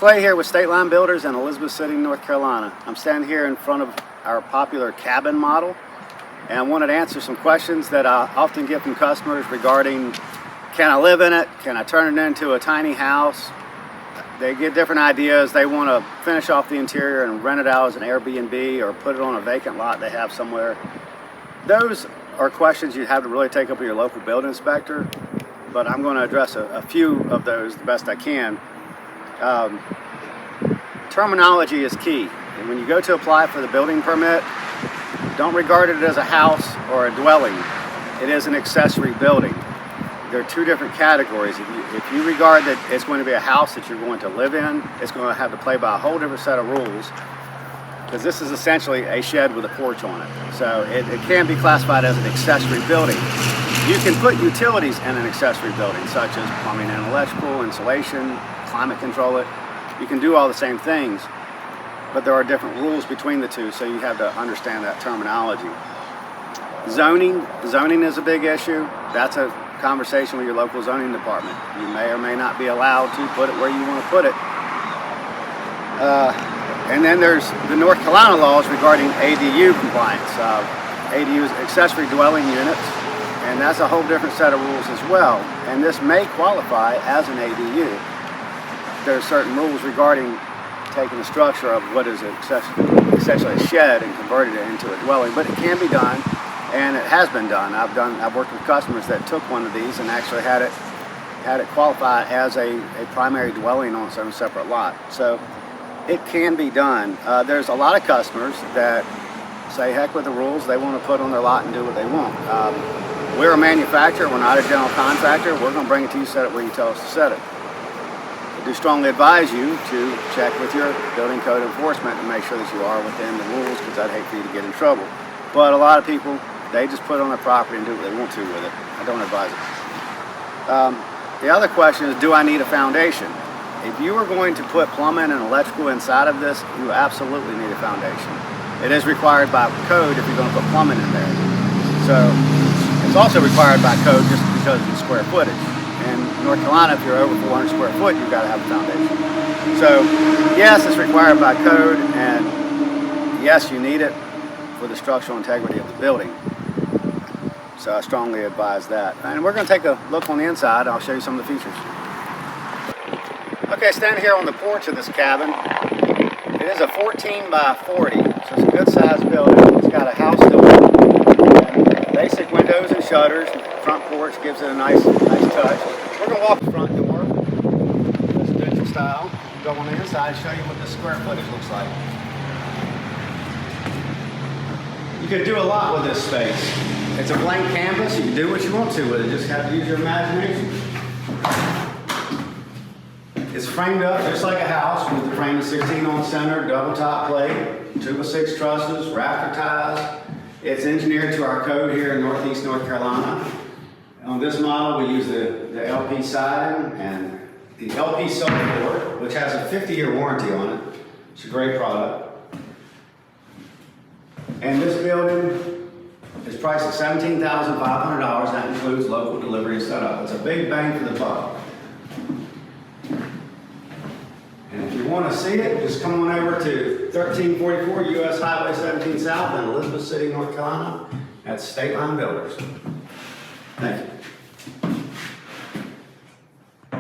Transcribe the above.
Clay here with State Line Builders in Elizabeth City, North Carolina. I'm standing here in front of our popular cabin model, and I wanted to answer some questions that I often get from customers regarding, can I live in it? Can I turn it into a tiny house? They get different ideas. They want to finish off the interior and rent it out as an Airbnb or put it on a vacant lot they have somewhere. Those are questions you have to really take up with your local building inspector, but I'm going to address a few of those the best I can. Terminology is key. And when you go to apply for the building permit, don't regard it as a house or a dwelling. It is an accessory building. There are two different categories. If you regard that it's going to be a house that you're going to live in, it's going to have to play by a whole different set of rules, because this is essentially a shed with a porch on it. So it can be classified as an accessory building. You can put utilities in an accessory building, such as plumbing and electrical, insulation, climate control it. You can do all the same things, but there are different rules between the two, so you have to understand that terminology. Zoning is a big issue. That's a conversation with your local zoning department. You may or may not be allowed to put it where you want to put it. And then there's the North Carolina laws regarding ADU compliance. ADU is accessory dwelling units, and that's a whole different set of rules as well. And this may qualify as an ADU. There are certain rules regarding taking the structure of what is essentially a shed and converting it into a dwelling, but it can be done, and it has been done. I've worked with customers that took one of these and actually had it qualify as a primary dwelling on its own separate lot. So it can be done. There's a lot of customers that say heck with the rules. They want to put on their lot and do what they want. We're a manufacturer. We're not a general contractor. We're going to bring it to you, set it where you tell us to set it. I do strongly advise you to check with your building code enforcement and make sure that you are within the rules, because I'd hate for you to get in trouble. But a lot of people, they just put it on their property and do what they want to with it. I don't advise it. The other question is, do I need a foundation? If you are going to put plumbing and electrical inside of this, you absolutely need a foundation. It is required by code if you're going to put plumbing in there. So it's also required by code just because of the square footage. In North Carolina, if you're over 400 square foot, you've got to have a foundation. So yes, it's required by code, and yes, you need it for the structural integrity of the building. So I strongly advise that. And we're going to take a look on the inside. I'll show you some of the features. Okay, standing here on the porch of this cabin. It is a 14 by 40, so it's a good sized building. It's got a house door, basic windows and shutters. Front porch gives it a nice touch. We're going to walk the front door, residential style. Go on the inside and show you what the square footage looks like. You can do a lot with this space. It's a blank canvas. You can do what you want to with it. You just have to use your imagination. It's framed up just like a house with the frame of 16 on center, double top plate, 2x6 trusses, rafter ties. It's engineered to our code here in Northeast North Carolina. On this model, we use the LP siding and the LP silver board, which has a 50-year warranty on it. It's a great product. And this building is priced at $17,500. That includes local delivery and setup. It's a big bang for the buck. And if you want to see it, just come on over to 1344 US Highway 17 South in Elizabeth City, North Carolina. That's State Line Builders. Thank you.